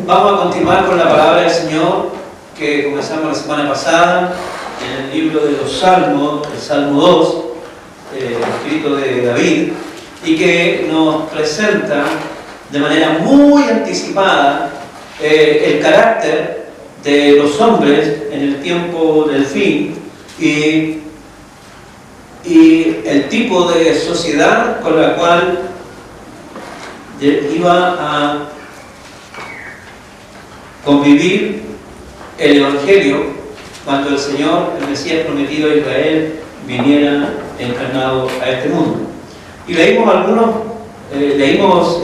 Vamos a continuar con la palabra del Señor que comenzamos la semana pasada en el libro de los Salmos, el Salmo 2, escrito de David, y que nos presenta de manera muy anticipada el carácter de los hombres en el tiempo del fin y el tipo de sociedad con la cual iba a convivir el Evangelio cuando el Señor, el Mesías prometido a Israel, viniera encarnado a este mundo. Y leímos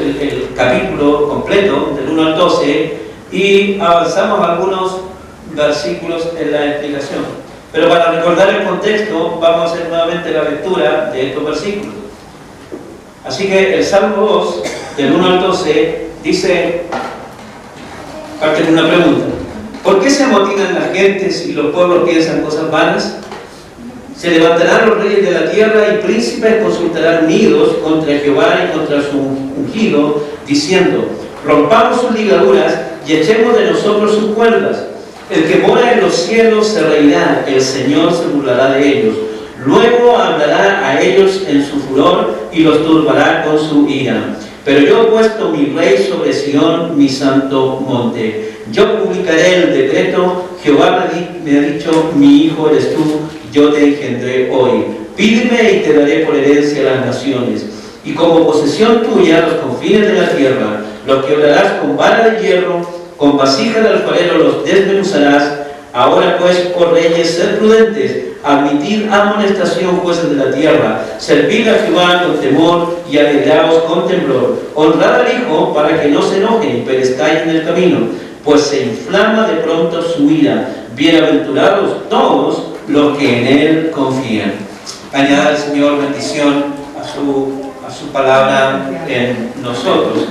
el capítulo completo, del 1 al 12, y avanzamos algunos versículos en la explicación. Pero para recordar el contexto, vamos a hacer nuevamente la lectura de estos versículos. Así que el Salmo 2, del 1 al 12, dice, parte de una pregunta: ¿por qué se amotinan las gentes y los pueblos piensan cosas vanas? Se levantarán los reyes de la tierra y príncipes consultarán unidos contra Jehová y contra su ungido, diciendo: rompamos sus ligaduras y echemos de nosotros sus cuerdas. El que mora en los cielos se reirá, el Señor se burlará de ellos. Luego hablará a ellos en su furor y los turbará con su ira. Pero yo he puesto mi rey sobre Sión, mi santo monte. Yo publicaré el decreto. Jehová me ha dicho: mi hijo eres tú, yo te engendré hoy. Pídeme y te daré por herencia a las naciones, y como posesión tuya los confines de la tierra. Los quebrarás con vara de hierro, con vasija de alfarero los desmenuzarás. Ahora pues, oh reyes, sed prudentes, admitid amonestación, jueces de la tierra, servid a Jehová con temor y alegraos con temblor. Honrad al Hijo para que no se enoje y perezcáis en el camino, pues se inflama de pronto su ira. Bienaventurados todos los que en Él confían. Añada al Señor bendición a su palabra en nosotros.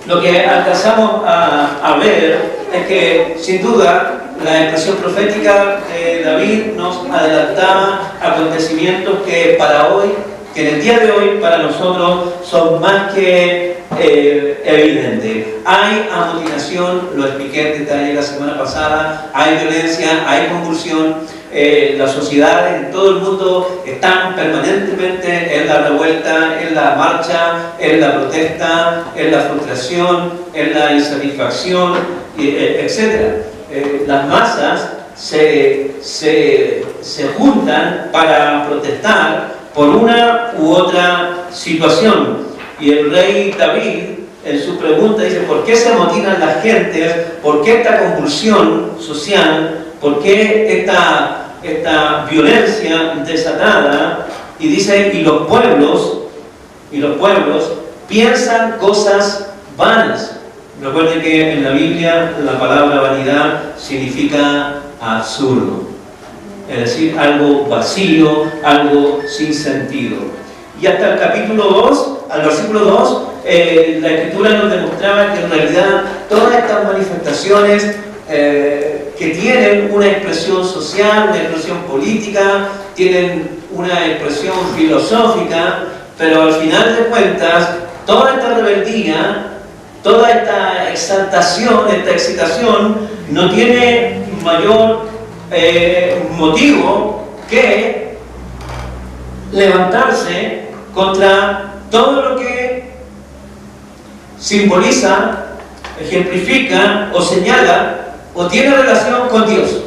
Lo que alcanzamos a ver es que, sin duda, la expresión profética de David nos adelantaba acontecimientos que en el día de hoy, para nosotros, son más que evidentes. Hay amotinación, lo expliqué en detalle la semana pasada, hay violencia, hay convulsión. Las sociedades en todo el mundo están permanentemente en la revuelta, en la marcha, en la protesta, en la frustración, en la insatisfacción, etc. Las masas se juntan para protestar por una u otra situación. Y el rey David, en su pregunta, dice: ¿por qué se amotinan las gentes? ¿Por qué esta convulsión social? ¿Por qué esta violencia desatada? Y dice: y los pueblos piensan cosas vanas. Recuerden que en la Biblia la palabra vanidad significa absurdo, es decir, algo vacío, algo sin sentido. Y hasta el capítulo 2, al versículo 2, la Escritura nos demostraba que en realidad todas estas manifestaciones que tienen una expresión social, una expresión política, tienen una expresión filosófica, pero al final de cuentas, toda esta rebeldía, toda esta exaltación, esta excitación, no tiene mayor motivo que levantarse contra todo lo que simboliza, ejemplifica o señala o tiene relación con Dios.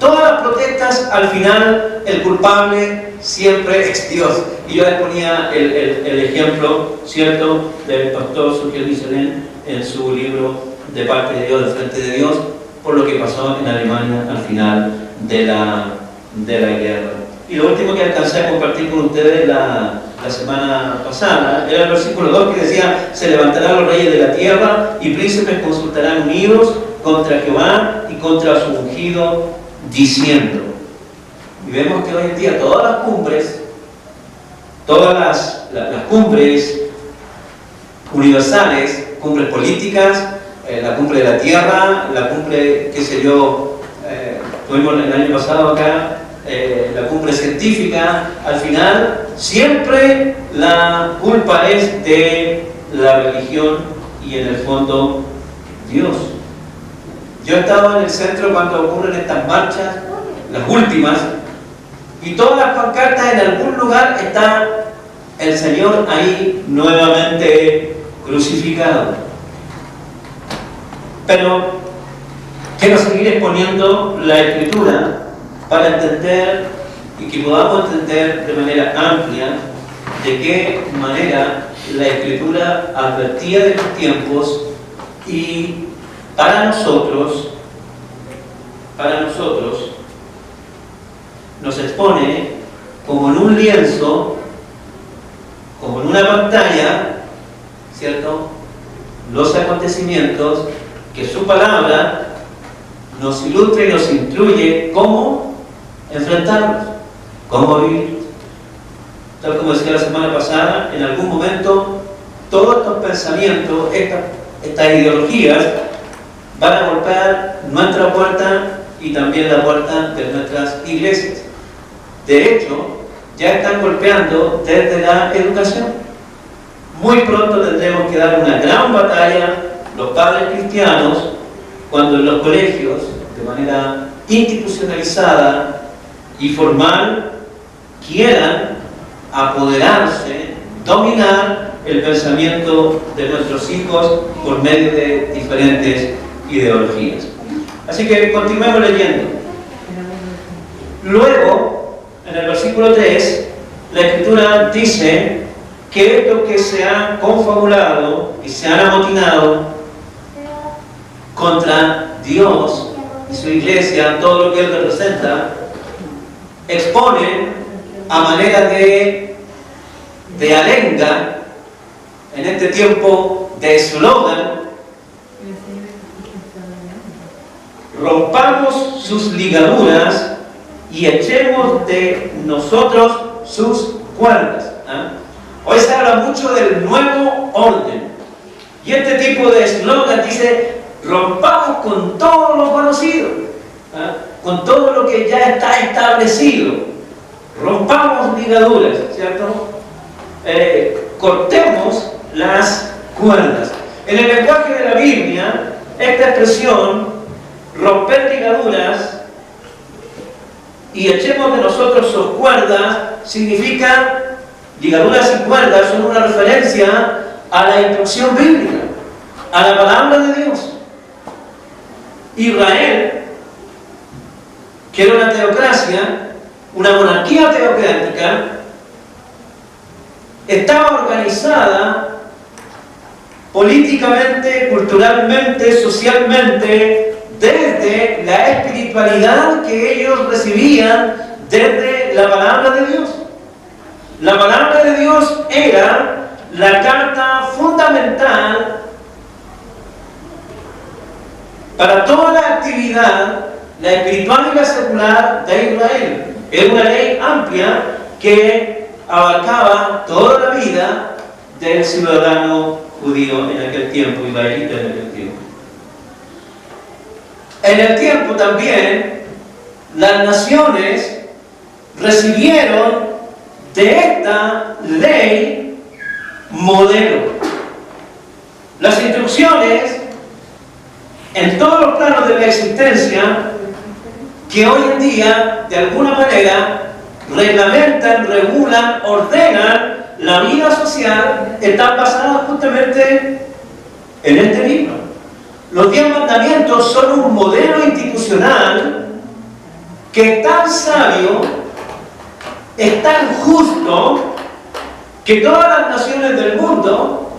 Todas las protestas, al final, el culpable siempre es Dios. Y yo les ponía el ejemplo, ¿cierto?, del pastor Sugiel Michelin en su libro De parte de Dios, de frente de Dios, por lo que pasó en Alemania al final de la guerra. Y lo último que alcancé a compartir con ustedes la semana pasada era el versículo 2, que decía: se levantarán los reyes de la tierra y príncipes consultarán unidos contra Jehová y contra su ungido, diciendo. Y vemos que hoy en día todas las cumbres universales, cumbres políticas, la cumbre de la tierra, la cumbre, qué sé yo, tuvimos el año pasado acá, la cumbre científica, al final siempre la culpa es de la religión y en el fondo Dios. Yo he estado en el centro cuando ocurren estas marchas, las últimas, y todas las pancartas en algún lugar está el Señor ahí nuevamente crucificado. Pero quiero seguir exponiendo la Escritura para entender y que podamos entender de manera amplia de qué manera la Escritura advertía de los tiempos y para nosotros nos expone como en un lienzo, como en una pantalla, ¿cierto?, los acontecimientos que su palabra nos ilustra y nos instruye cómo enfrentarlos, cómo vivir. Tal como decía la semana pasada, en algún momento todos estos pensamientos, estas ideologías van a golpear nuestra puerta y también la puerta de nuestras iglesias. De hecho, ya están golpeando desde la educación. Muy pronto tendremos que dar una gran batalla, los padres cristianos, cuando en los colegios, de manera institucionalizada y formal, quieran apoderarse, dominar el pensamiento de nuestros hijos por medio de diferentes ideologías. Así que continuemos leyendo. Luego, en el versículo 3, la Escritura dice que estos que se han confabulado y se han amotinado contra Dios y su iglesia, todo lo que Él representa, exponen a manera de arenga, en este tiempo de eslogan: rompamos sus ligaduras y echemos de nosotros sus cuerdas. Hoy se habla mucho del nuevo orden, y este tipo de eslogan dice: rompamos con todo lo conocido, con todo lo que ya está establecido, rompamos ligaduras, ¿cierto? Cortemos las cuerdas. En el lenguaje de la Biblia, esta expresión, romper ligaduras y echemos de nosotros sus cuerdas, significa, ligaduras y cuerdas son una referencia a la instrucción bíblica, a la palabra de Dios. Israel, que era una teocracia, una monarquía teocrática, estaba organizada políticamente, culturalmente, socialmente, desde la espiritualidad que ellos recibían desde la palabra de Dios. La palabra de Dios era la carta fundamental para toda la actividad, la espiritual y la secular de Israel. Era una ley amplia que abarcaba toda la vida del ciudadano judío en aquel tiempo, israelita en aquel tiempo. En el tiempo también, las naciones recibieron de esta ley modelo. Las instrucciones en todos los planos de la existencia que hoy en día, de alguna manera, reglamentan, regulan, ordenan la vida social, están basadas justamente en este libro. Los 10 mandamientos son un modelo institucional que es tan sabio, es tan justo, que todas las naciones del mundo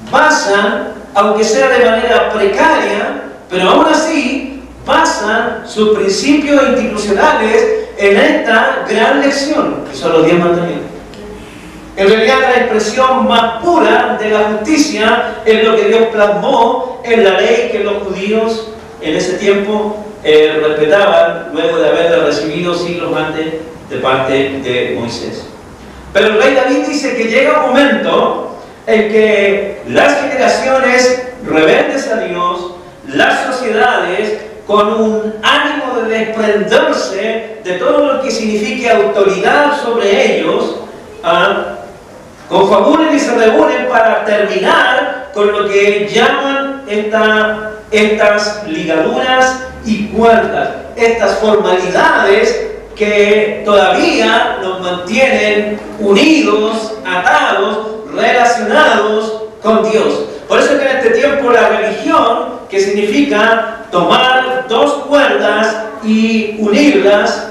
basan, aunque sea de manera precaria, pero aún así basan sus principios institucionales en esta gran lección, que son los 10 mandamientos. En realidad, la expresión más pura de la justicia es lo que Dios plasmó en la ley que los judíos en ese tiempo respetaban, luego de haberla recibido siglos antes de parte de Moisés. Pero el rey David dice que llega un momento en que las generaciones rebeldes a Dios, las sociedades, con un ánimo de desprenderse de todo lo que signifique autoridad sobre ellos, confabulen y se reúnen para terminar con lo que llaman estas ligaduras y cuerdas, estas formalidades que todavía nos mantienen unidos, atados, relacionados con Dios. Por eso es que en este tiempo la religión, que significa tomar dos cuerdas y unirlas,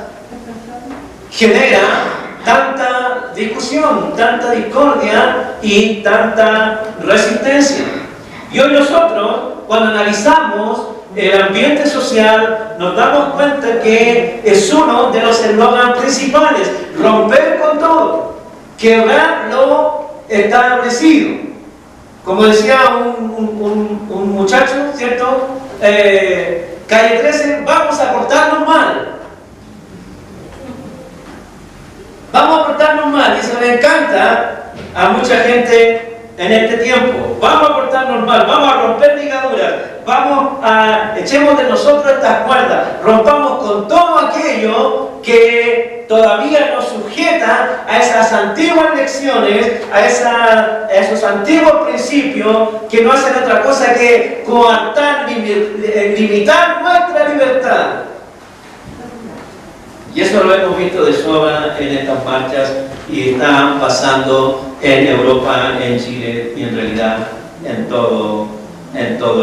genera tanta discusión, tanta discordia y tanta resistencia. Y hoy nosotros, cuando analizamos el ambiente social, nos damos cuenta que es uno de los eslogans principales: romper con todo, quebrar lo establecido. Como decía un muchacho, ¿cierto? Calle 13, vamos a portarnos mal. Vamos a portarnos mal, y eso le encanta a mucha gente en este tiempo. Vamos a portarnos mal, vamos a romper ligaduras, echemos de nosotros estas cuerdas, rompamos con todo aquello que todavía nos sujeta a esas antiguas lecciones, a esos antiguos principios que no hacen otra cosa que coartar, limitar nuestra libertad. Y eso lo hemos visto de sobra en estas marchas y están pasando en Europa, en Chile y en realidad en todo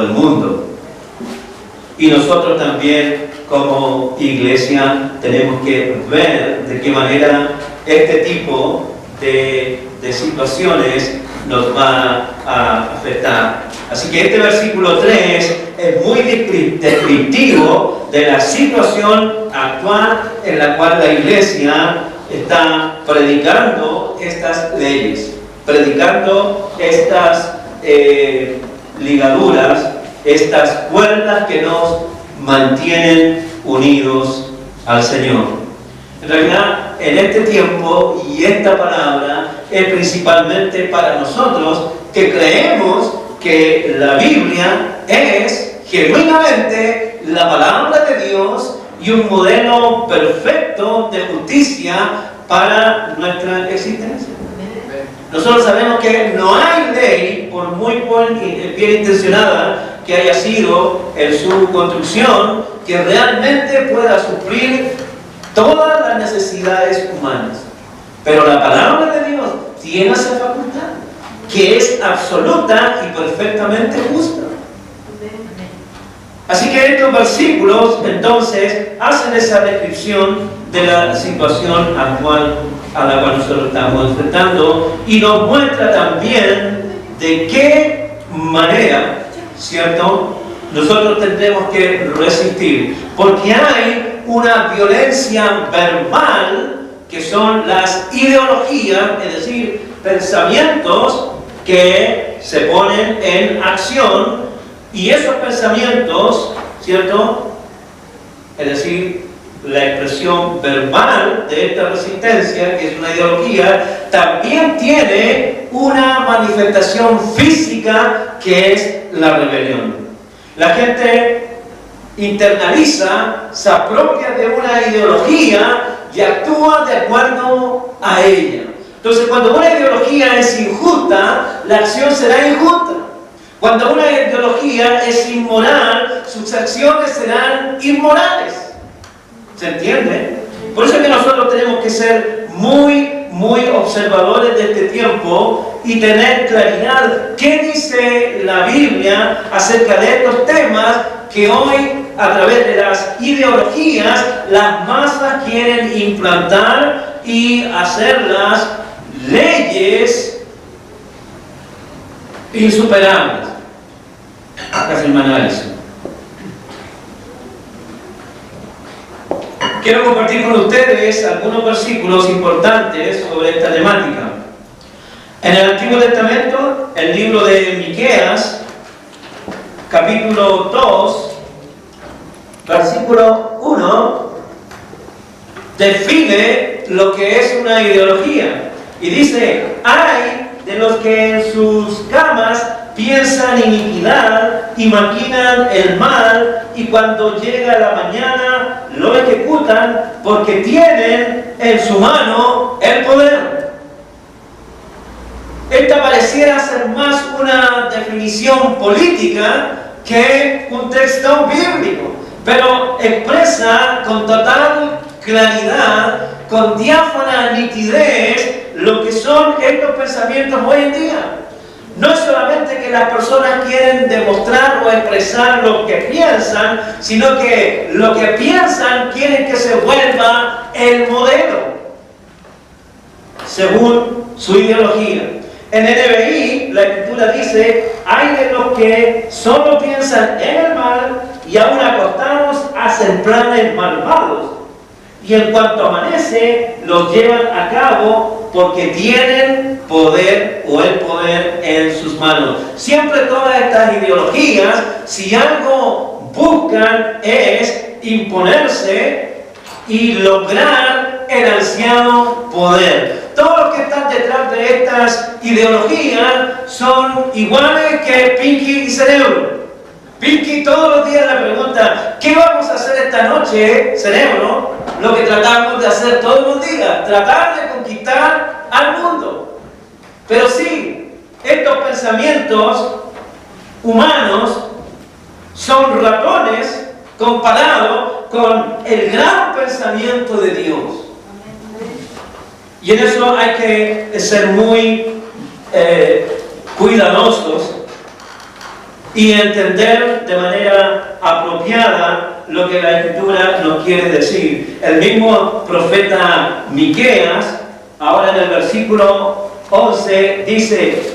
el mundo. Y nosotros también como iglesia tenemos que ver de qué manera este tipo de situaciones nos va a afectar. Así que este versículo 3 es muy descriptivo de la situación actual en la cual la iglesia está predicando estas leyes, predicando estas ligaduras, estas cuerdas que nos mantienen unidos al Señor. En realidad, en este tiempo, y esta palabra es principalmente para nosotros que creemos que la Biblia es genuinamente la palabra de Dios y un modelo perfecto de justicia para nuestra existencia. Nosotros sabemos que no hay ley, por muy bien intencionada que haya sido en su construcción, que realmente pueda suplir todas las necesidades humanas. Pero la palabra de Dios tiene esa facultad, que es absoluta y perfectamente justa. Así que estos versículos entonces hacen esa descripción de la situación actual a la cual nosotros estamos enfrentando y nos muestra también de qué manera, ¿cierto?, nosotros tendremos que resistir, porque hay una violencia verbal que son las ideologías, es decir, pensamientos que se ponen en acción, y esos pensamientos, ¿cierto?, es decir, la expresión verbal de esta resistencia, que es una ideología, también tiene una manifestación física que es la rebelión. La gente internaliza, se apropia de una ideología y actúa de acuerdo a ella. Entonces, cuando una ideología es injusta, la acción será injusta. Cuando una ideología es inmoral, sus acciones serán inmorales. ¿Se entiende? Por eso es que nosotros tenemos que ser muy observadores de este tiempo y tener claridad qué dice la Biblia acerca de estos temas que hoy, a través de las ideologías, las masas quieren implantar y hacerlas leyes insuperables. Casi un análisis. Quiero compartir con ustedes algunos versículos importantes sobre esta temática. En el Antiguo Testamento, el libro de Miqueas, capítulo 2, versículo 1, define lo que es una ideología. Y dice: hay de los que en sus camas piensan iniquidad y maquinan el mal, y cuando llega la mañana lo ejecutan, porque tienen en su mano el poder. esta pareciera ser más una definición política que un texto bíblico, pero expresa con total claridad, con diáfana nitidez, lo que son estos pensamientos hoy en día. No es solamente que las personas quieren demostrar o expresar lo que piensan, sino que lo que piensan quieren que se vuelva el modelo, según su ideología. En el NBI, la Escritura dice: hay de los que solo piensan en el mal y aún acostados hacen planes malvados. Y en cuanto amanece, los llevan a cabo porque tienen poder o el poder en sus manos. Siempre todas estas ideologías, si algo buscan es imponerse y lograr el ansiado poder. Todos los que están detrás de estas ideologías son iguales que Pinky y Cerebro. Pinky todos los días le pregunta: ¿qué vamos a hacer esta noche, Cerebro? Lo que tratamos de hacer todos los días, tratar de conquistar al mundo. Pero sí, estos pensamientos humanos son ratones comparados con el gran pensamiento de Dios. Y en eso hay que ser muy cuidadosos y entender de manera apropiada lo que la Escritura nos quiere decir. El mismo profeta Miqueas, ahora en el versículo 11, dice: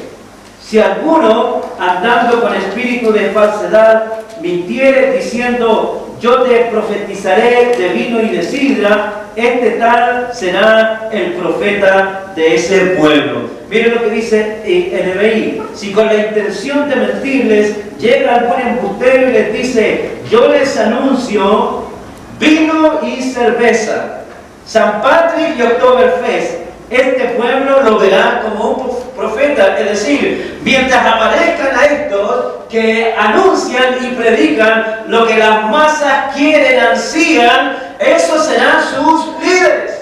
si alguno, andando con espíritu de falsedad, mintiere diciendo: yo te profetizaré de vino y de sidra, este tal será el profeta de ese pueblo. Miren lo que dice NBI: si con la intención de mentirles llega algún embustero y les dice: yo les anuncio vino y cerveza, San Patrick y Oktoberfest, este pueblo lo verá como un profeta. Es decir, mientras aparezcan a estos que anuncian y predican lo que las masas quieren, ansían, esos serán sus líderes.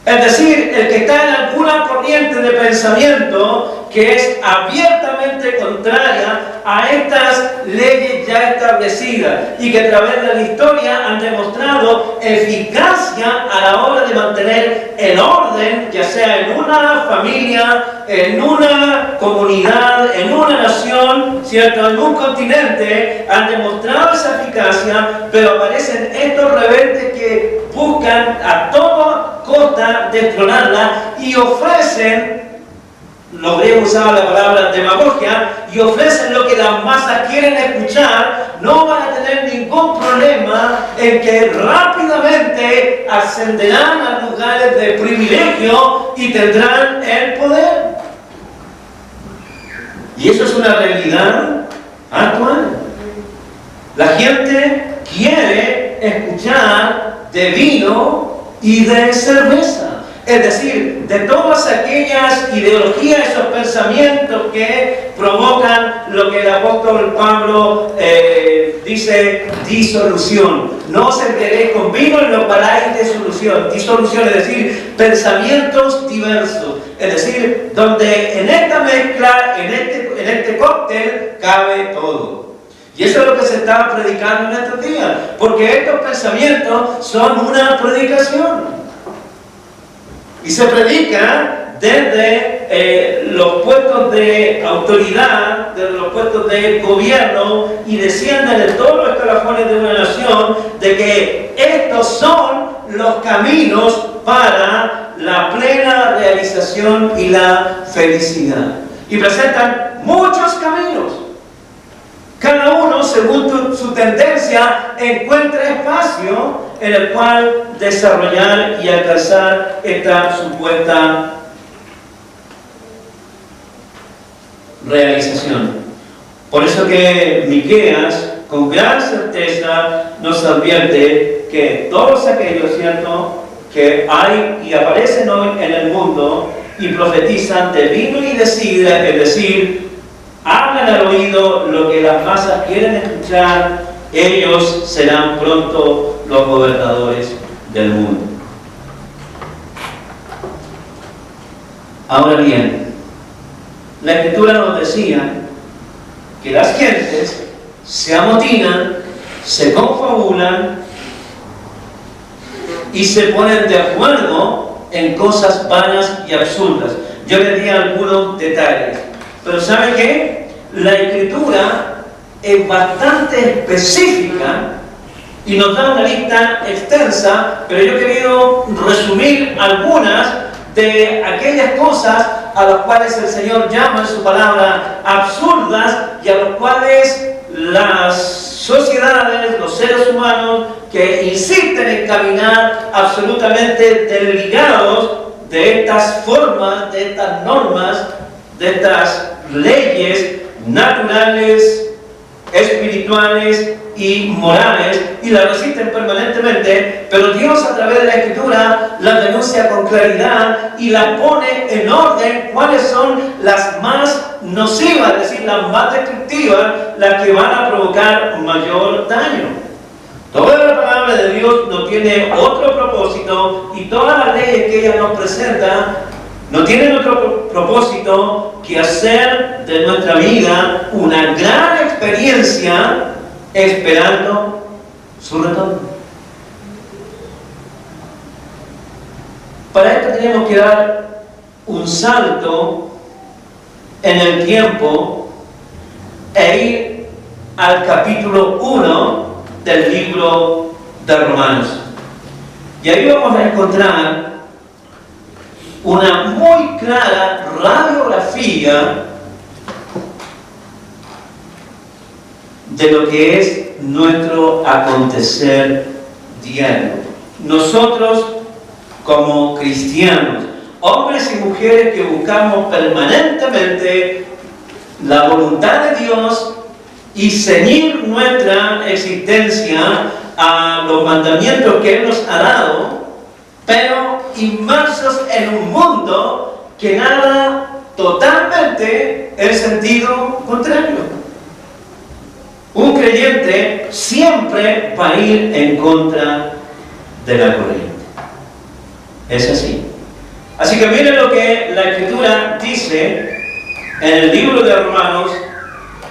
Es decir, el que está en alguna corriente de pensamiento que es abiertamente contraria a estas leyes ya establecidas y que a través de la historia han demostrado eficacia a la hora de mantener el orden, ya sea en una familia, en una comunidad, en una nación, ¿cierto?, en un continente, han demostrado esa eficacia, pero aparecen estos rebeldes que buscan a toda costa destronarla y ofrecen, los griegos usaban la palabra demagogia, y ofrecen lo que las masas quieren escuchar. No van a tener ningún problema en que rápidamente ascenderán a lugares de privilegio y tendrán el poder. Y eso es una realidad actual. La gente quiere escuchar de vino y de cerveza. Es decir, de todas aquellas ideologías, esos pensamientos que provocan lo que el apóstol Pablo dice: disolución. No os embriaguéis con vino y no paráis de solución. Disolución, es decir, pensamientos diversos. Es decir, donde en esta mezcla, en este cóctel, cabe todo. Y eso es lo que se está predicando en estos días, porque estos pensamientos son una predicación. Y se predica desde los puestos de autoridad, desde los puestos de gobierno, y descienden en todos los escalafones de una nación, de que estos son los caminos para la plena realización y la felicidad. Y presentan muchos caminos. Cada uno, según su tendencia, encuentra espacio en el cual desarrollar y alcanzar esta supuesta realización. Por eso que Miqueas, con gran certeza, nos advierte que todos aquellos, ¿cierto?, que hay y aparecen hoy en el mundo y profetizan de vino y de sidra, es decir, hablan al oído lo que las masas quieren escuchar, ellos serán pronto los gobernadores del mundo. Ahora bien, la Escritura nos decía que las gentes se amotinan, se confabulan y se ponen de acuerdo en cosas vanas y absurdas. Yo les di algunos detalles, pero ¿sabe qué? La Escritura es bastante específica y nos da una lista extensa, pero yo he querido resumir algunas de aquellas cosas a las cuales el Señor llama en su palabra absurdas y a las cuales las sociedades, los seres humanos que insisten en caminar absolutamente desligados de estas formas, de estas normas, de estas leyes naturales, espirituales y morales, y la resisten permanentemente, pero Dios a través de la Escritura las denuncia con claridad y las pone en orden cuáles son las más nocivas, es decir, las más destructivas, las que van a provocar mayor daño. Toda la palabra de Dios no tiene otro propósito y todas las leyes que ella nos presenta no tienen otro propósito que hacer de nuestra vida una gran experiencia esperando su retorno. Para esto tenemos que dar un salto en el tiempo e ir al capítulo 1 del libro de Romanos. Y ahí vamos a encontrar una muy clara radiografía de lo que es nuestro acontecer diario. Nosotros, como cristianos, hombres y mujeres que buscamos permanentemente la voluntad de Dios y ceñir nuestra existencia a los mandamientos que Él nos ha dado, pero inmersos en un mundo que nada totalmente el sentido contrario. Un creyente siempre va a ir en contra de la corriente. Es así. Así que miren lo que la Escritura dice en el libro de Romanos,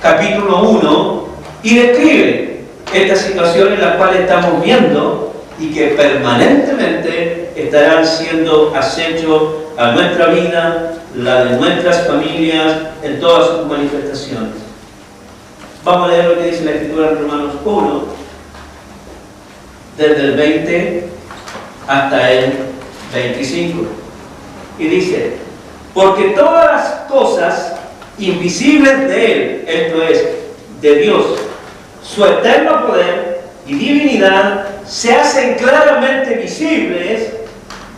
capítulo 1, y describe estas situaciones en las cuales estamos viendo y que permanentemente estarán siendo acecho a nuestra vida, la de nuestras familias, en todas sus manifestaciones. Vamos a leer lo que dice la Escritura en Romanos 1, desde el 20 hasta el 25. Y dice: porque todas las cosas invisibles de Él, esto es, de Dios, su eterno poder y divinidad, se hacen claramente visibles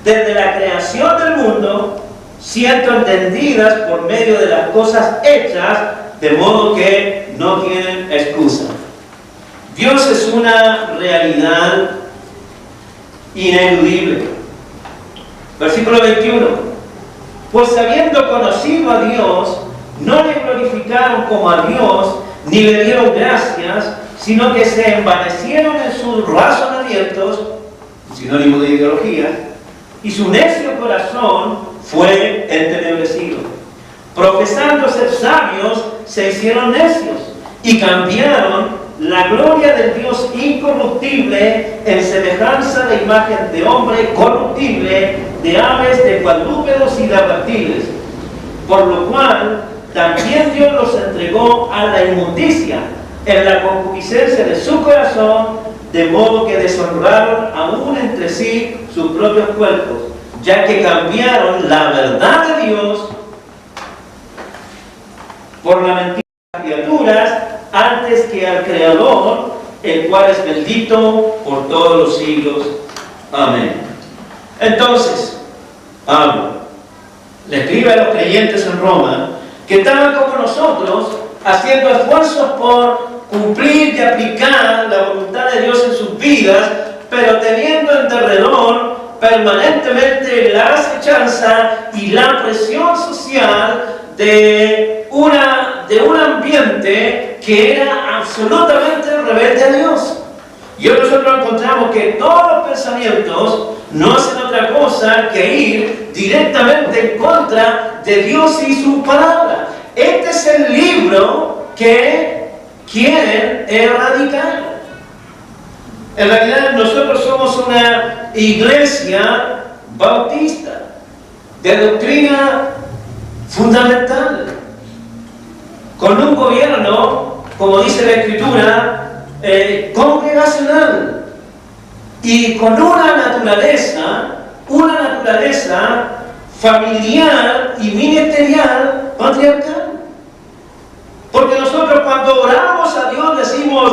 desde la creación del mundo, siendo entendidas por medio de las cosas hechas, de modo que no tienen excusa. Dios es una realidad ineludible. Versículo 21. Pues habiendo conocido a Dios, no le glorificaron como a Dios, ni le dieron gracias, sino que se envanecieron en sus razonamientos, sinónimo de ideología, y su necio corazón fue entenebrecido. Profesando ser sabios, se hicieron necios y cambiaron la gloria del Dios incorruptible en semejanza de imagen de hombre corruptible, de aves, de cuadrúpedos y de reptiles. Por lo cual también Dios los entregó a la inmundicia en la concupiscencia de su corazón, de modo que deshonraron aún entre sí sus propios cuerpos, ya que cambiaron la verdad de Dios por la mentira de las criaturas, antes que al Creador, el cual es bendito por todos los siglos. Amén. Entonces, Pablo le escribe a los creyentes en Roma que estaban como nosotros haciendo esfuerzos por cumplir y aplicar la voluntad de Dios en sus vidas, pero teniendo en derredor permanentemente la acechanza y la presión social de un ambiente que era absolutamente rebelde a Dios. Y hoy nosotros encontramos que todos los pensamientos no hacen otra cosa que ir directamente en contra de Dios y su palabra. Este es el libro que quieren erradicar. En realidad nosotros somos una iglesia bautista de doctrina fundamental, con un gobierno, como dice la Escritura, congregacional, y con una naturaleza familiar y ministerial patriarcal. Porque nosotros cuando oramos a Dios decimos: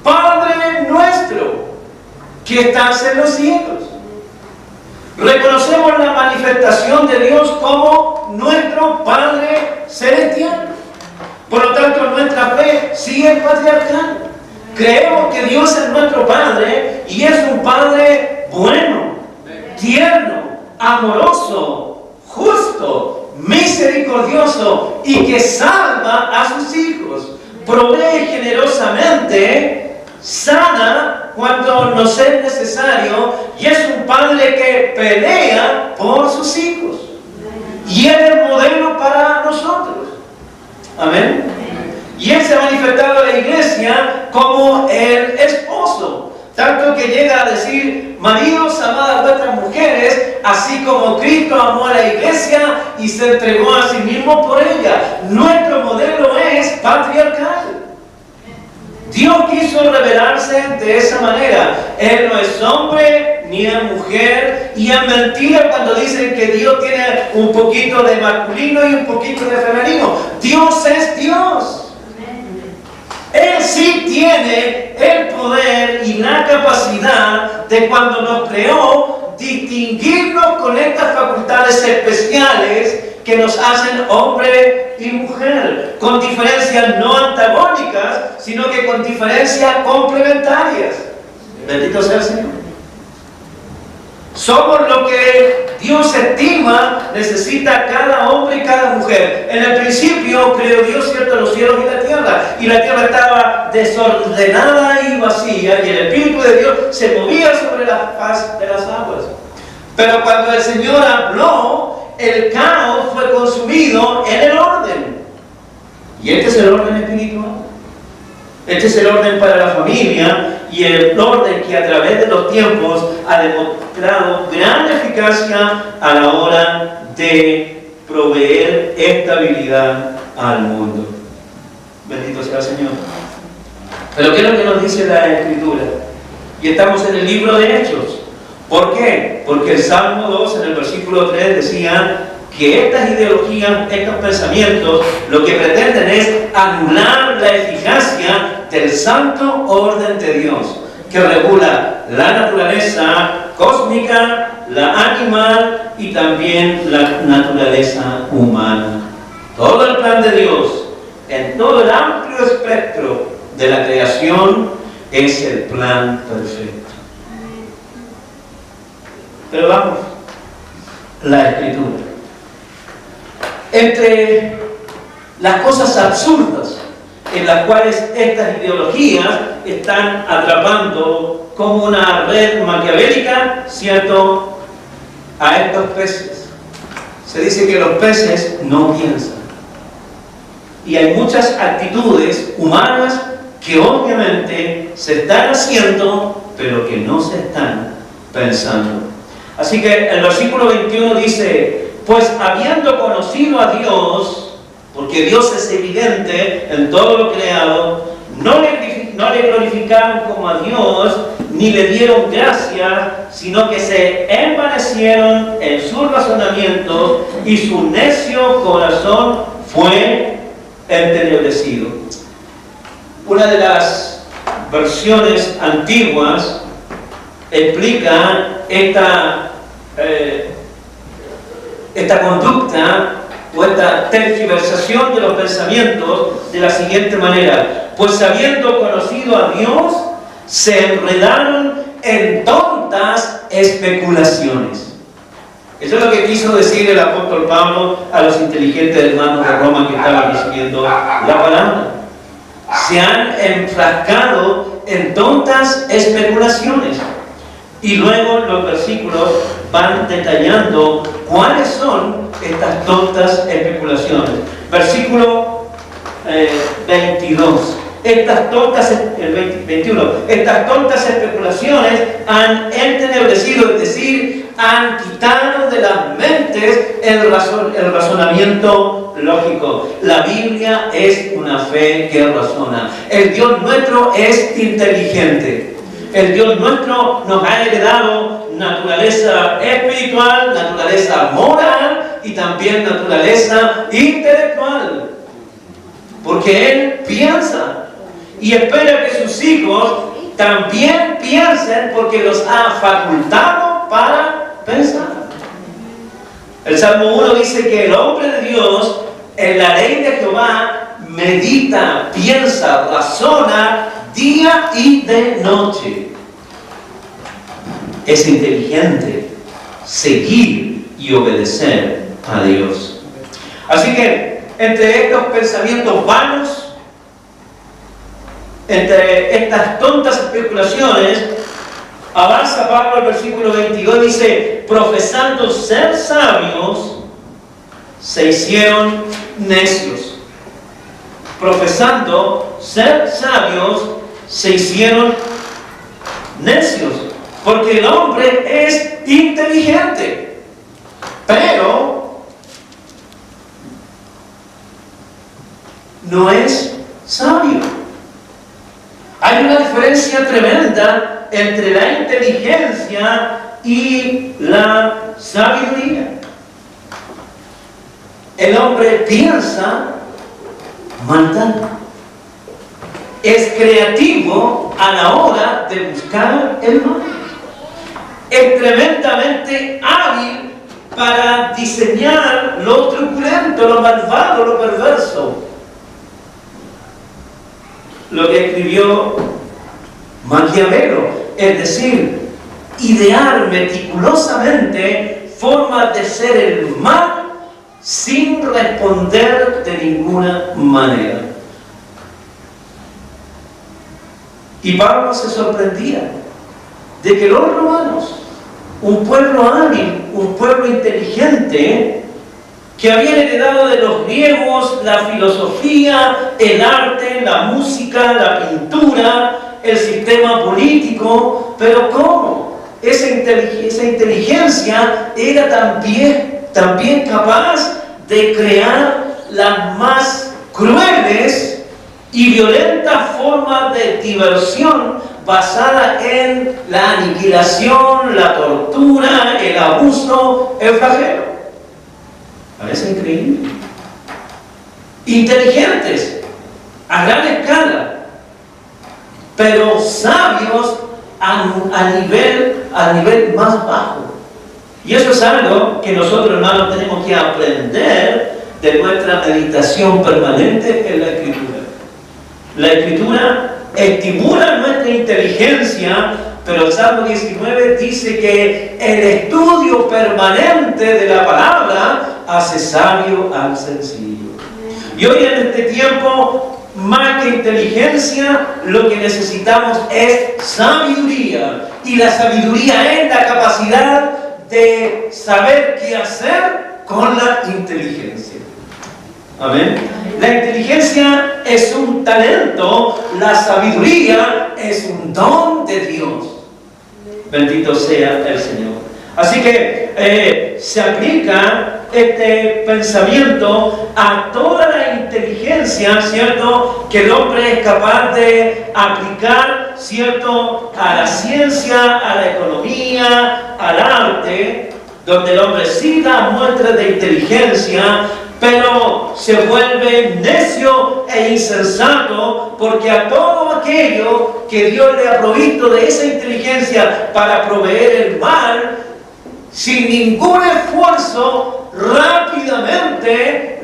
Padre nuestro que estás en los cielos. Reconocemos la manifestación de Dios como nuestro Padre celestial. Por lo tanto, nuestra fe sí es patriarcal. Creemos que Dios es nuestro Padre y es un Padre bueno, tierno, amoroso, justo, misericordioso y que salva a sus hijos. Provee generosamente, sana cuando nos es necesario y es un Padre que pelea por sus hijos. Y Él es modelo para nosotros. Amén. Y Él se ha manifestado a la iglesia como el esposo. Tanto que llega a decir: maridos, amad a vuestras mujeres, así como Cristo amó a la iglesia y se entregó a sí mismo por ella. Nuestro modelo es patriarcal. Dios quiso revelarse de esa manera. Él no es hombre ni es mujer, y es mentira cuando dicen que Dios tiene un poquito de masculino y un poquito de femenino. Dios es Dios. Él sí tiene el poder y la capacidad de, cuando nos creó, distinguirnos con estas facultades especiales que nos hacen hombre y mujer, con diferencias no antagónicas, sino que con diferencias complementarias. Bendito sea el Señor. Somos lo que Dios estima necesita cada hombre y cada mujer. En el principio creó Dios, cierto, los cielos y la tierra estaba desordenada y vacía, y el Espíritu de Dios se movía sobre la faz de las aguas. Pero cuando el Señor habló, el caos fue consumido en el orden. Y este es el orden espiritual. Este es el orden para la familia y el orden que a través de los tiempos ha demostrado gran eficacia a la hora de proveer estabilidad al mundo. Bendito sea el Señor. Pero ¿qué es lo que nos dice la Escritura? Y estamos en el libro de Hechos. ¿Por qué? Porque el Salmo 2 en el versículo 3 decía que estas ideologías, estos pensamientos, lo que pretenden es anular la eficacia del santo orden de Dios, que regula la naturaleza cósmica, la animal y también la naturaleza humana. Todo el plan de Dios, en todo el amplio espectro de la creación, es el plan perfecto. Pero vamos, la Escritura. Entre las cosas absurdas en las cuales estas ideologías están atrapando como una red maquiavélica, ¿cierto?, a estos peces. Se dice que los peces no piensan. Y hay muchas actitudes humanas que obviamente se están haciendo, pero que no se están pensando. Así que el versículo 21 dice: pues habiendo conocido a Dios, porque Dios es evidente en todo lo creado, no le glorificaron como a Dios, ni le dieron gracia, sino que se envanecieron en sus razonamientos, y su necio corazón fue entenebrecido. Una de las versiones antiguas explica esta conducta o esta tergiversación de los pensamientos de la siguiente manera: pues habiendo conocido a Dios, se enredaron en tontas especulaciones. Eso es lo que quiso decir el apóstol Pablo a los inteligentes hermanos de Roma que estaban recibiendo la palabra. Se han enfrascado en tontas especulaciones. Y luego los versículos van detallando ¿Cuáles son estas tontas especulaciones? Versículo 22. Estas tontas, el 21, estas tontas especulaciones han entenebrecido, es decir, han quitado de las mentes el razonamiento lógico. La Biblia es una fe que razona. El Dios nuestro es inteligente. El Dios nuestro nos ha heredado naturaleza espiritual, naturaleza moral y también naturaleza intelectual. Porque Él piensa y espera que sus hijos también piensen porque los ha facultado para pensar. El Salmo 1 dice que el hombre de Dios en la ley de Jehová medita, piensa, razona día y de noche. Es inteligente seguir y obedecer a Dios. Así que entre estos pensamientos vanos, entre estas tontas especulaciones, avanza Pablo al versículo 22 y dice: profesando ser sabios, se hicieron necios. Profesando ser sabios, se hicieron necios. Porque el hombre es inteligente, pero no es sabio. Hay una diferencia tremenda entre la inteligencia y la sabiduría. El hombre piensa maldad. Es creativo a la hora de buscar el mal. Es tremendamente hábil para diseñar lo truculento, lo malvado, lo perverso. Lo que escribió Maquiavelo, es decir, idear meticulosamente formas de ser el mal sin responder de ninguna manera. Y Pablo se sorprendía de que los romanos, un pueblo hábil, un pueblo inteligente, que habían heredado de los griegos la filosofía, el arte, la música, la pintura, el sistema político, pero ¿cómo? Esa inteligencia era también capaz de crear las más crueles y violentas formas de diversión basada en la aniquilación, la tortura, el abuso, el flagelo. Parece increíble. Inteligentes a gran escala, pero sabios a nivel más bajo. Y eso es algo que nosotros, hermanos, tenemos que aprender de nuestra meditación permanente en la Escritura. La Escritura estimula nuestra inteligencia, pero el Salmo 19 dice que el estudio permanente de la palabra hace sabio al sencillo. Y hoy en este tiempo, más que inteligencia, lo que necesitamos es sabiduría. Y la sabiduría es la capacidad de saber qué hacer con la inteligencia. Amén. La inteligencia es un talento, la sabiduría es un don de Dios. Bendito sea el Señor. Así que se aplica este pensamiento a toda la inteligencia, ¿cierto?, que el hombre es capaz de aplicar, ¿cierto?, a la ciencia, a la economía, al arte, donde el hombre sí da muestras de inteligencia, pero se vuelve necio e insensato, porque a todo aquello que Dios le ha provisto de esa inteligencia para proveer el mal, sin ningún esfuerzo, rápidamente,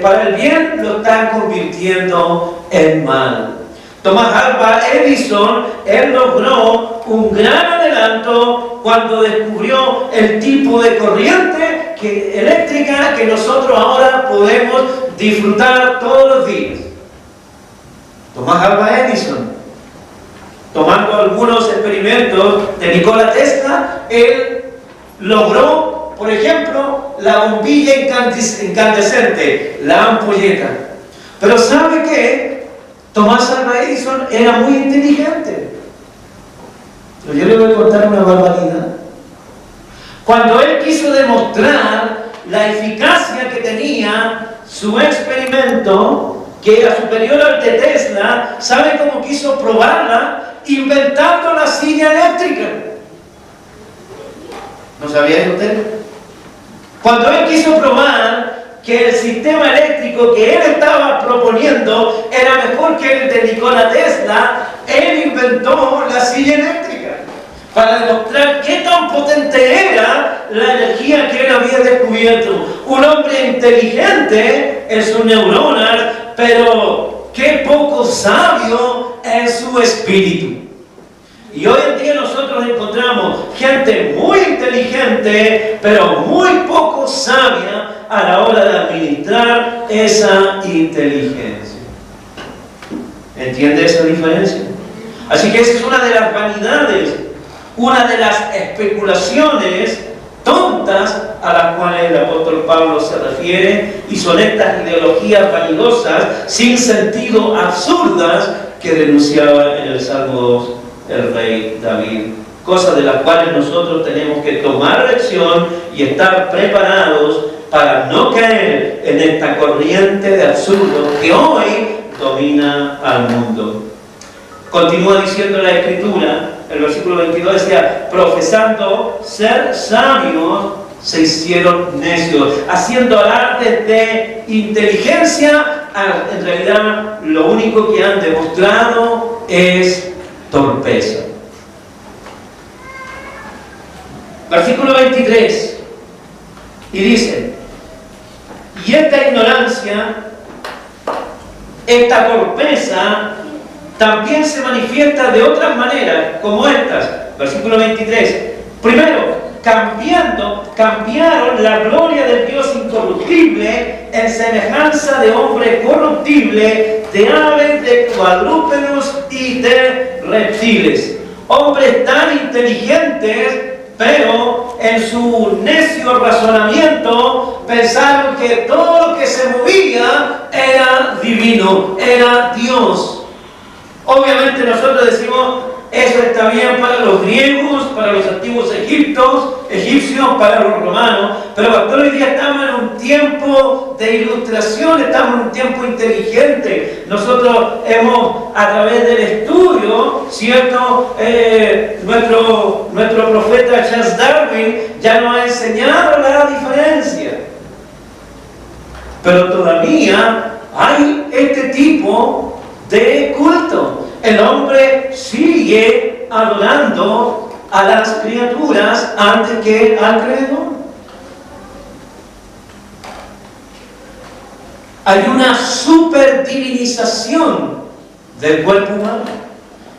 para el bien, lo están convirtiendo en mal. Thomas Alva Edison, él logró un gran adelanto cuando descubrió el tipo de corriente eléctrica que nosotros ahora podemos disfrutar todos los días. Thomas Alva Edison, tomando algunos experimentos de Nikola Tesla, él logró, por ejemplo, la bombilla incandescente, la ampolleta. Pero ¿sabe qué? Thomas Alva Edison era muy inteligente. Pero yo le voy a contar una barbaridad. Cuando él quiso demostrar la eficacia que tenía su experimento, que era superior al de Tesla, ¿sabe cómo quiso probarla? Inventando la silla eléctrica. ¿No sabía eso usted? Cuando él quiso probar que el sistema eléctrico que él estaba proponiendo era mejor que el de Nikola Tesla, él inventó la silla eléctrica para demostrar qué tan potente era la energía que él había descubierto. Un hombre inteligente en sus neuronas, pero qué poco sabio en su espíritu. Y hoy en día nosotros encontramos gente muy inteligente, pero muy poco sabia a la hora de administrar esa inteligencia. ¿Entiende esa diferencia? Así que esa es una de las vanidades, una de las especulaciones tontas a las cuales el apóstol Pablo se refiere, y son estas ideologías vanidosas, sin sentido, absurdas, que denunciaba en el Salmo 2 el rey David. Cosas de las cuales nosotros tenemos que tomar lección y estar preparados para no caer en esta corriente de absurdo que hoy domina al mundo. Continúa diciendo la Escritura, el versículo 22 decía, profesando ser sabios, se hicieron necios, haciendo alardes de inteligencia. En realidad, lo único que han demostrado es torpeza. Versículo 23, y dice, y esta ignorancia, esta torpeza, también se manifiesta de otras maneras, como estas. Versículo 23. Primero, cambiaron la gloria del Dios incorruptible en semejanza de hombre corruptible, de aves, de cuadrúpedos y de reptiles. Hombres tan inteligentes, pero en su necio razonamiento pensaron que todo lo que se movía era divino, era Dios. Obviamente nosotros decimos, eso está bien para los griegos, para los antiguos egipcios, para los romanos, pero hoy día estamos en un tiempo de ilustración, estamos en un tiempo inteligente. Nosotros hemos, a través del estudio, ¿cierto? Nuestro profeta Charles Darwin ya nos ha enseñado la diferencia. Pero todavía hay este tipo de culto. El hombre sigue adorando a las criaturas antes que al Creador. Hay una superdivinización del cuerpo humano.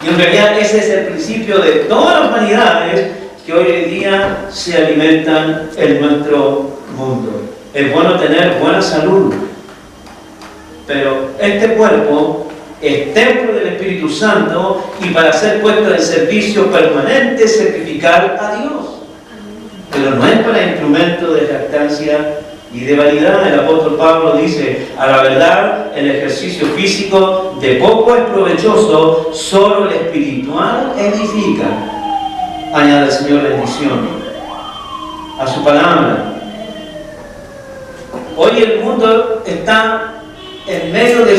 Y en realidad ese es el principio de todas las vanidades que hoy en día se alimentan en nuestro mundo. Es bueno tener buena salud, pero este cuerpo es templo del Espíritu Santo, y para ser puesto en servicio permanente, certificar a Dios. Pero no es para instrumento de jactancia y de vanidad. El apóstol Pablo dice, a la verdad, el ejercicio físico de poco es provechoso, solo el espiritual edifica. Añade el Señor bendición a su palabra. Hoy el mundo está en medio de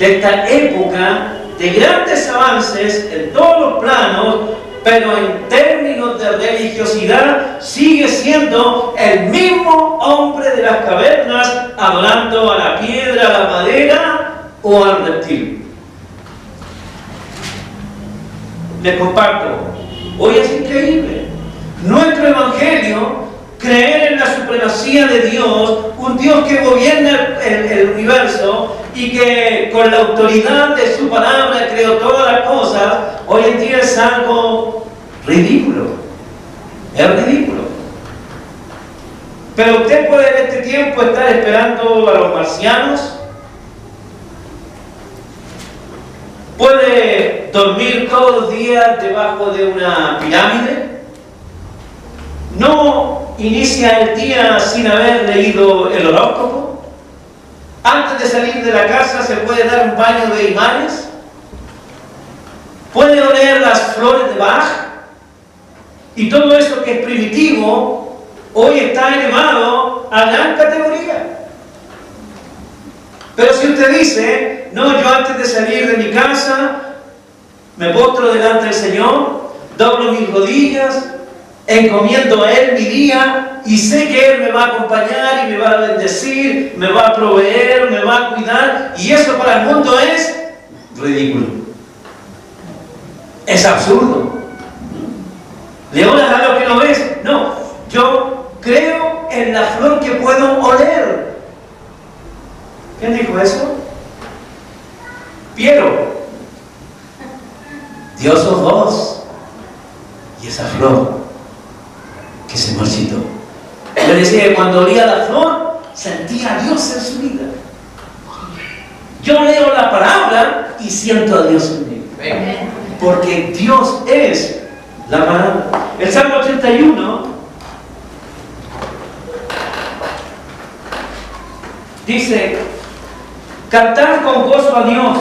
esta época de grandes avances en todos los planos, pero en términos de religiosidad sigue siendo el mismo hombre de las cavernas adorando a la piedra, a la madera o al reptil. Les comparto, hoy es increíble. Nuestro evangelio, creer en la supremacía de Dios, un Dios que gobierna el universo y que con la autoridad de su palabra creó todas las cosas, hoy en día es algo ridículo. Es ridículo. Pero usted puede en este tiempo estar esperando a los marcianos, puede dormir todos los días debajo de una pirámide. No inicia el día sin haber leído el horóscopo? Antes de salir de la casa se puede dar un baño de imanes. Puede oler las flores de Bach. Y todo eso que es primitivo, hoy está elevado a gran categoría. Pero si usted dice, no, yo antes de salir de mi casa, me postro delante del Señor, doblo mis rodillas, encomiendo a Él mi día y sé que Él me va a acompañar y me va a bendecir, me va a proveer, me va a cuidar, y eso para el mundo es ridículo. Es absurdo. ¿Le oras a lo que no ves? No, yo creo en la flor que puedo oler. ¿Quién dijo eso? Piero. Dios sos vos. Y esa flor que se marchitó. Le decía que cuando olía la flor, sentía a Dios en su vida. Yo leo la palabra y siento a Dios en mí. Porque Dios es la palabra. El Salmo 81 dice: cantar con gozo a Dios,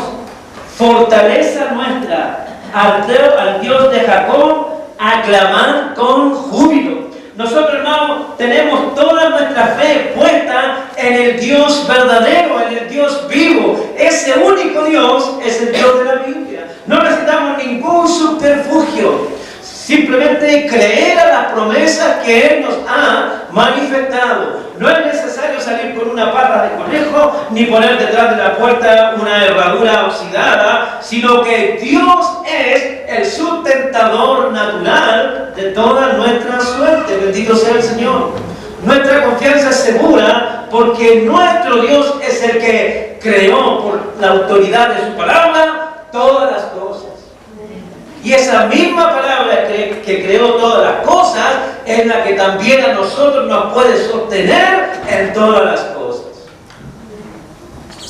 fortaleza nuestra, al Dios de Jacob, aclamar con júbilo. Nosotros, hermanos, tenemos toda nuestra fe puesta en el Dios verdadero, en el Dios vivo. Ese único Dios es el Dios de la Biblia. No necesitamos ningún subterfugio. Simplemente creer a las promesas que Él nos ha manifestado. No es necesario salir con una pata de conejo, ni poner detrás de la puerta una herradura oxidada, sino que Dios es el sustentador natural de toda nuestra suerte. Bendito sea el Señor. Nuestra confianza es segura porque nuestro Dios es el que creó por la autoridad de su palabra todas las cosas. Y esa misma palabra que creó todas las cosas es la que también a nosotros nos puede sostener en todas las cosas.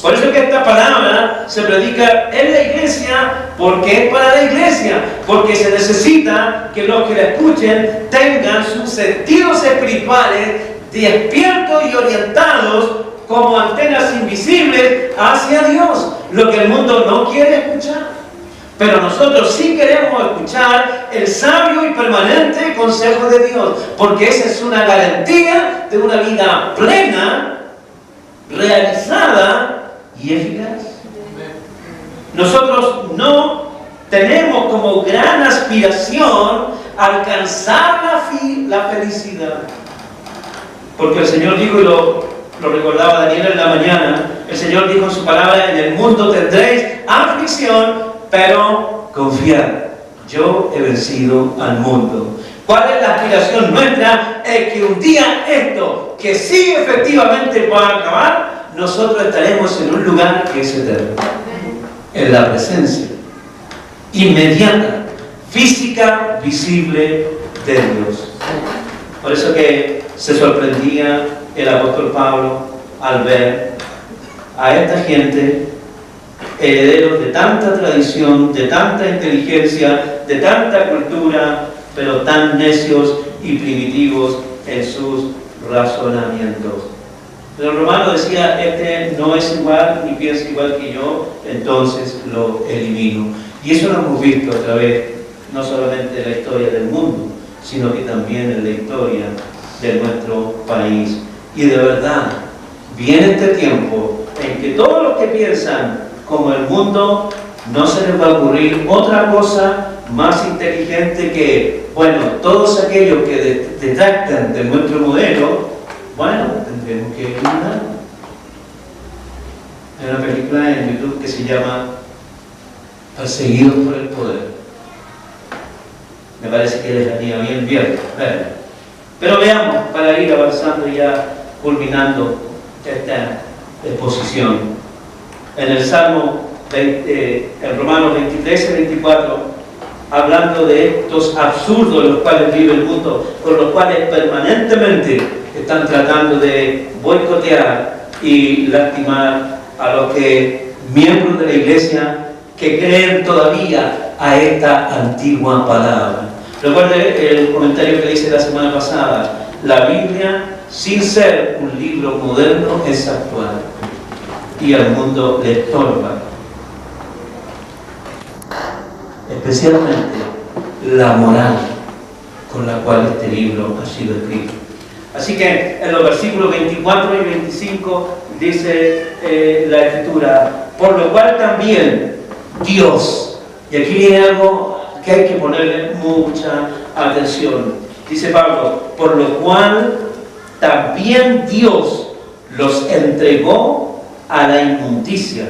Por eso es que esta palabra se predica en la iglesia, porque es para la iglesia, porque se necesita que los que la escuchen tengan sus sentidos espirituales despiertos y orientados como antenas invisibles hacia Dios, lo que el mundo no quiere escuchar. Pero nosotros sí queremos escuchar el sabio y permanente consejo de Dios, porque esa es una garantía de una vida plena, realizada y eficaz. Nosotros no tenemos como gran aspiración alcanzar la felicidad, porque el Señor dijo, y lo recordaba Daniel en la mañana, el Señor dijo en su palabra: en el mundo tendréis aflicción, pero confiad, yo he vencido al mundo. ¿Cuál es la aspiración nuestra? Es que un día esto, que sí efectivamente va a acabar, nosotros estaremos en un lugar que es eterno, en la presencia inmediata, física, visible de Dios. Por eso que se sorprendía el apóstol Pablo al ver a esta gente, herederos de tanta tradición, de tanta inteligencia, de tanta cultura, pero tan necios y primitivos en sus razonamientos. Pero el romano decía: este no es igual ni piensa igual que yo, entonces lo elimino. Y eso lo hemos visto a través no solamente de la historia del mundo, sino que también en la historia de nuestro país. Y de verdad, viene este tiempo en que todos los que piensan como el mundo, no se les va a ocurrir otra cosa más inteligente que, bueno, todos aquellos que detractan de nuestro modelo, bueno, tendremos que eliminarlo. Hay una película en YouTube que se llama Perseguidos por el Poder. Me parece que les haría bien verla. Pero veamos, para ir avanzando y ya culminando esta exposición. En el Salmo, en Romanos 23 y 24, hablando de estos absurdos en los cuales vive el mundo, con los cuales permanentemente están tratando de boicotear y lastimar a los miembros de la iglesia que creen todavía a esta antigua palabra. Recuerde el comentario que le hice la semana pasada. la Biblia, sin ser un libro moderno, es actual y al mundo le estorba. Especialmente la moral con la cual este libro ha sido escrito. Así que en los versículos 24 y 25 dice la Escritura, por lo cual también Dios, y aquí viene algo que hay que ponerle mucha atención, dice Pablo, por lo cual también Dios los entregó a la inmundicia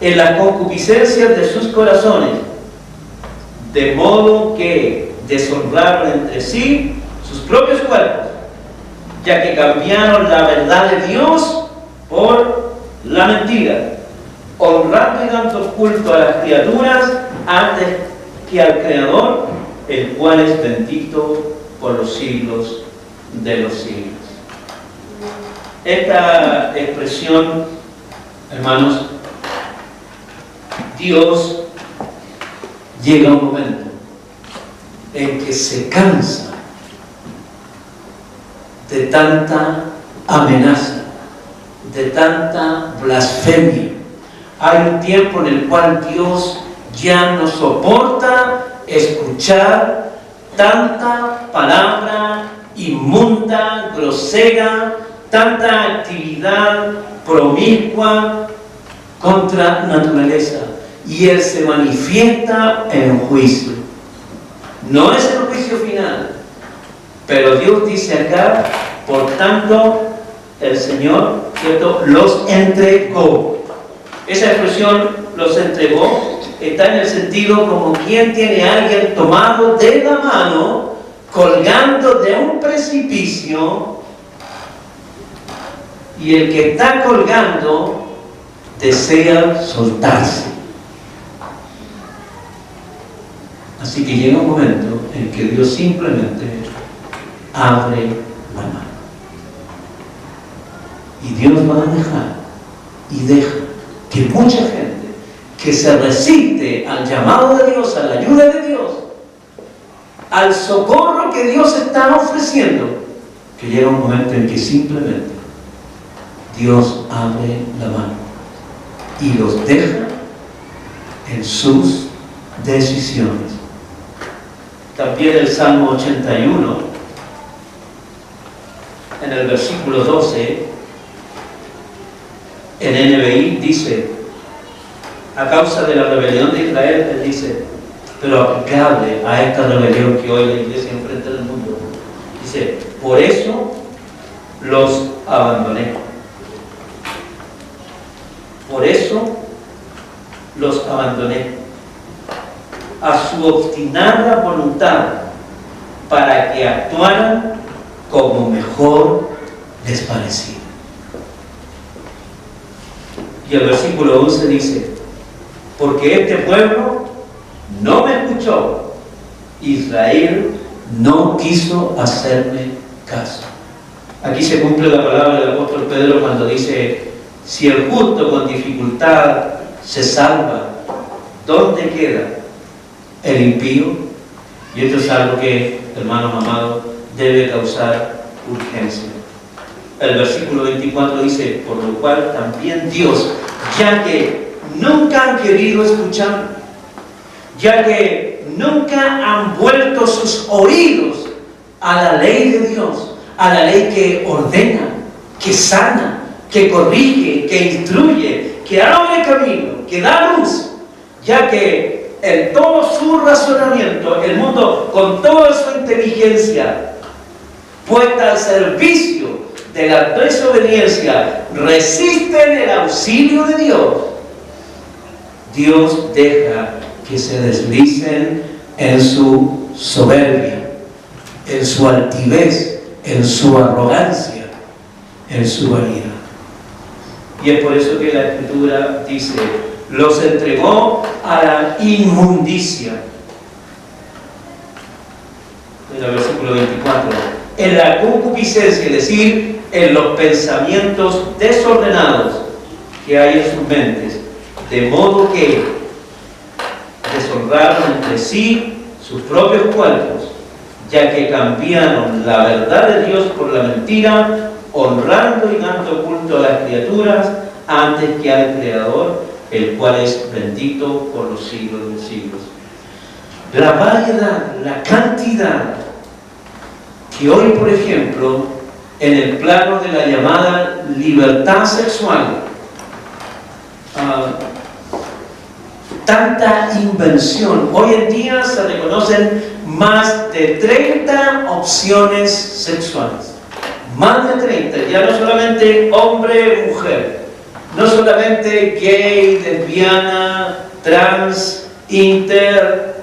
en las concupiscencias de sus corazones, de modo que deshonraron entre sí sus propios cuerpos, ya que cambiaron la verdad de Dios por la mentira, honrando y dando culto a las criaturas antes que al Creador, el cual es bendito por los siglos de los siglos. Esta expresión, hermanos, Dios llega a un momento en que se cansa de tanta amenaza, de tanta blasfemia. Hay un tiempo en el cual Dios ya no soporta escuchar tanta palabra inmunda, grosera, tanta actividad promiscua contra naturaleza, y Él se manifiesta en juicio. No es el juicio final, pero Dios dice acá, por tanto, el Señor, ¿cierto?, los entregó. Esa expresión, los entregó, está en el sentido como quien tiene a alguien tomado de la mano, colgando de un precipicio, y el que está colgando desea soltarse. Así que llega un momento en que Dios simplemente abre la mano. Y Dios va a dejar y deja que mucha gente que se resiste al llamado de Dios, a la ayuda de Dios, al socorro que Dios está ofreciendo, que llega un momento en que simplemente Dios abre la mano y los deja en sus decisiones. También el Salmo 81, en el versículo 12, en NBI dice, a causa de la rebelión de Israel, él dice, pero aplicable a esta rebelión que hoy la iglesia enfrenta en el mundo, dice, por eso los abandoné. Por eso los abandoné a su obstinada voluntad, para que actuaran como mejor les parecía. Y el versículo 11 dice, porque este pueblo no me escuchó, Israel no quiso hacerme caso. Aquí se cumple la palabra del apóstol Pedro cuando dice, si el justo con dificultad se salva, ¿dónde queda el impío? Y esto es algo que, hermanos amados, debe causar urgencia. El versículo 24 dice, por lo cual también Dios, ya que nunca han querido escuchar, ya que nunca han vuelto sus oídos a la ley de Dios, a la ley que ordena, que sana, que corrige, que instruye, que abre camino, que da luz, ya que en todo su razonamiento, el mundo con toda su inteligencia puesta al servicio de la desobediencia, resisten el auxilio de Dios. Dios deja que se deslicen en su soberbia, en su altivez, en su arrogancia, en su vanidad. Y es por eso que la Escritura dice, los entregó a la inmundicia. En el versículo 24, en la concupiscencia, es decir, en los pensamientos desordenados que hay en sus mentes, de modo que deshonraron entre sí sus propios cuerpos, ya que cambiaron la verdad de Dios por la mentira, honrando y dando culto a las criaturas antes que al Creador, el cual es bendito por los siglos de los siglos. La variedad, la cantidad que hoy, por ejemplo, en el plano de la llamada libertad sexual, tanta invención. Hoy en día se reconocen más de 30 opciones sexuales. Más de 30, ya no solamente hombre, mujer, no solamente gay, lesbiana, trans, inter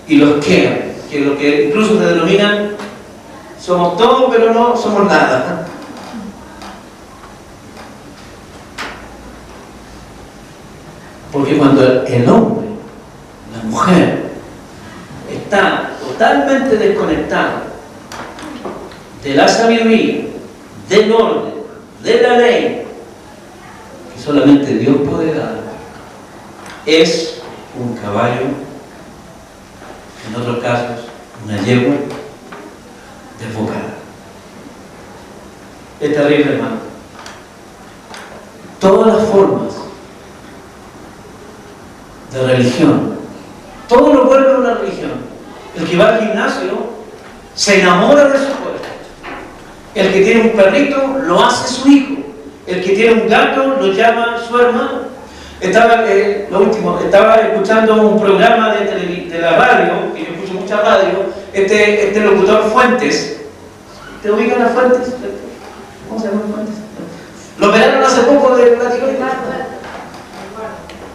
y los que lo que incluso se denominan somos todo pero no somos nada. Porque cuando el hombre, la mujer, está totalmente desconectado de la sabiduría, del orden, de la ley, que solamente Dios puede dar, es un caballo, en otros casos, una yegua desbocada. Es terrible, hermano. Todas las formas de religión, todo lo vuelve una religión. El que va al gimnasio se enamora de su cuerpo. El que tiene un perrito lo hace su hijo. El que tiene un gato lo llama su hermano. Estaba escuchando un programa de la radio, que yo escucho mucha radio, este locutor Fuentes. ¿Te ubican a Fuentes? ¿Cómo se llama Fuentes? Lo operaron hace poco de la tiroides.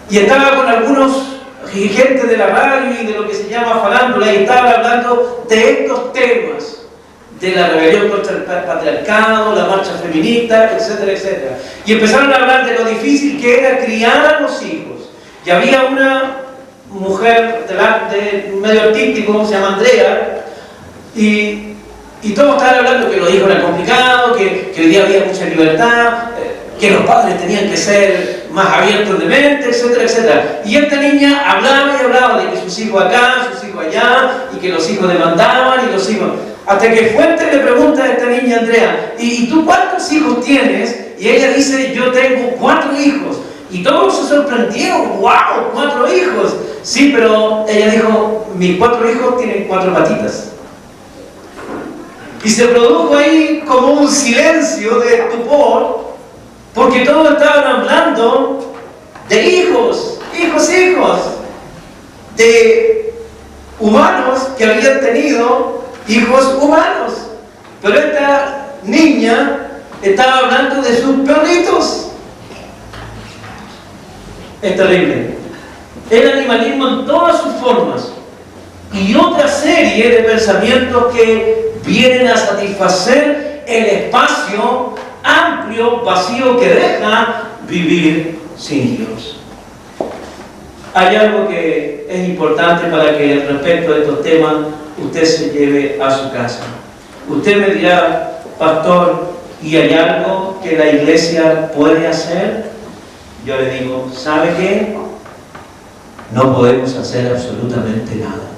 Y estaba con algunos dirigentes de la radio y de lo que se llama farándula, y estaba hablando de estos temas, de la rebelión contra el patriarcado, la marcha feminista, etcétera, etcétera. Y empezaron a hablar de lo difícil que era criar a los hijos. Y había una mujer de medio artístico, se llama Andrea, y todos estaban hablando que los hijos eran complicados, que hoy día había mucha libertad, que los padres tenían que ser más abiertos de mente, etcétera, etcétera. Y esta niña hablaba y hablaba de que sus hijos acá, sus hijos allá, y que los hijos demandaban, y los hijos... Hasta que Fuentes le pregunta a esta niña Andrea, ¿y tú cuántos hijos tienes? Y ella dice, yo tengo 4 hijos. Y todos se sorprendieron, ¡wow! 4 hijos. Sí, pero ella dijo, mis 4 hijos tienen 4 patitas. Y se produjo ahí como un silencio de estupor, porque todos estaban hablando de hijos, de humanos que habían tenido hijos humanos. Pero esta niña estaba hablando de sus perritos. Es terrible. El animalismo en todas sus formas. Y otra serie de pensamientos que vienen a satisfacer el espacio amplio, vacío que deja vivir sin Dios. Hay algo que es importante para que respecto a estos temas usted se lleve a su casa. Usted me dirá, pastor, ¿y hay algo que la iglesia puede hacer? Yo le digo, ¿sabe qué? No podemos hacer absolutamente nada.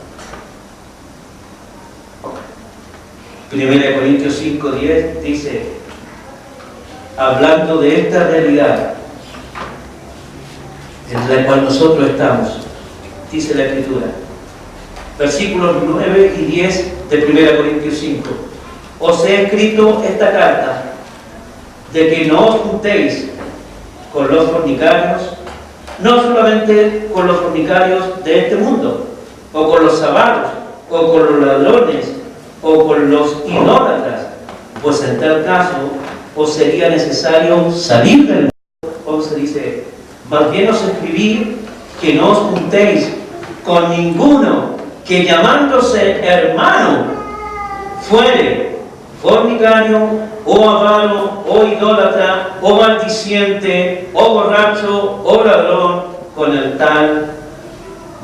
1 Corintios 5:10 dice, hablando de esta realidad en la cual nosotros estamos, dice la Escritura, versículos 9 y 10 de 1 Corintios 5, os he escrito esta carta de que no os juntéis con los fornicarios, no solamente con los fornicarios de este mundo, o con los avaros, o con los ladrones, o con los idólatras, pues en tal caso os sería necesario salir del mundo. 11 dice, más bien os escribí que no os juntéis con ninguno que llamándose hermano fuere fornicario, o avaro, o idólatra, o maldiciente, o borracho, o ladrón, con el tal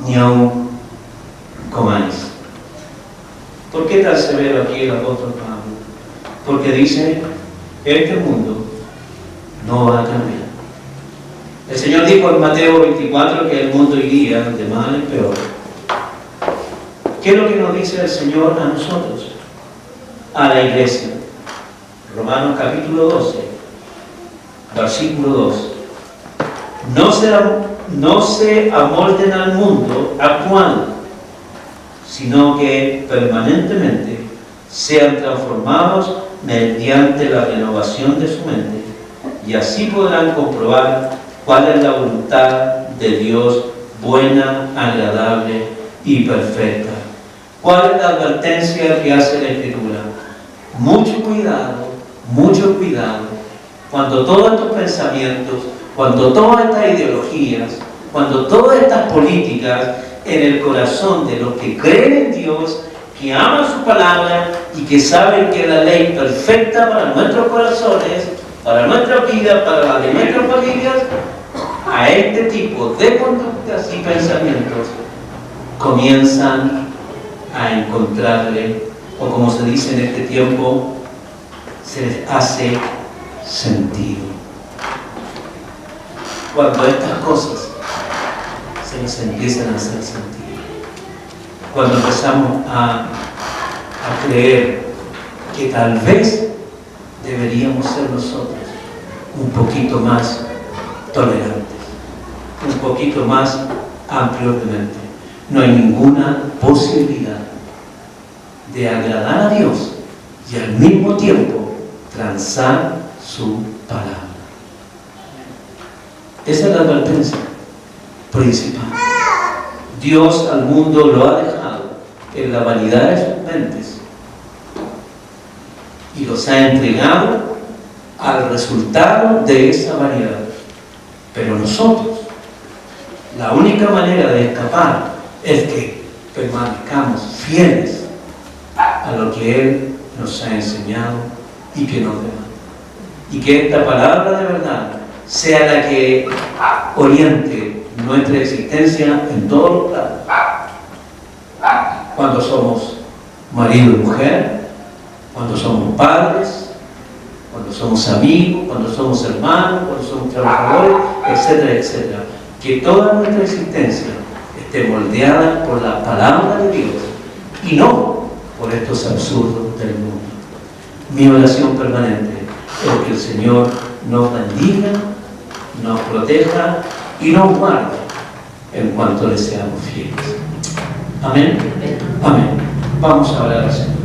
ni aun comáis. ¿Por qué tan severo aquí el apóstol Pablo? Porque dice, este mundo no va a cambiar. El Señor dijo en Mateo 24 que el mundo iría de mal en peor. ¿Qué es lo que nos dice el Señor a nosotros? A la iglesia. Romanos capítulo 12, versículo 2. No se amolden al mundo actual, sino que permanentemente sean transformados mediante la renovación de su mente, y así podrán comprobar cuál es la voluntad de Dios, buena, agradable y perfecta. ¿Cuál es la advertencia que hace la Escritura? Mucho cuidado, cuando todos estos pensamientos, cuando todas estas ideologías, cuando todas estas políticas en el corazón de los que creen en Dios, que aman su palabra y que saben que es la ley perfecta para nuestros corazones, para nuestra vida, para la de nuestras familias, a este tipo de conductas y pensamientos comienzan a encontrarle, o como se dice en este tiempo, se les hace sentido. Cuando estas cosas se nos empiezan a hacer sentido, cuando empezamos a creer que tal vez deberíamos ser nosotros un poquito más tolerantes, un poquito más amplios de mente. No hay ninguna posibilidad de agradar a Dios y al mismo tiempo transar su palabra. Esa es la advertencia principal. Dios al mundo lo ha dejado en la vanidad de sus mentes y los ha entregado al resultado de esa vanidad. Pero nosotros, la única manera de escapar es que permanezcamos fieles a lo que Él nos ha enseñado y que nos demanda. Y que esta palabra de verdad sea la que oriente nuestra existencia en todos los planos. Cuando somos marido y mujer, cuando somos padres, cuando somos amigos, cuando somos hermanos, cuando somos trabajadores, etcétera, etcétera. Que toda nuestra existencia esté moldeada por la palabra de Dios y no por estos absurdos del mundo. Mi oración permanente es que el Señor nos bendiga, nos proteja y nos guarde en cuanto le seamos fieles. Amén. Amén. Vamos a orar al Señor.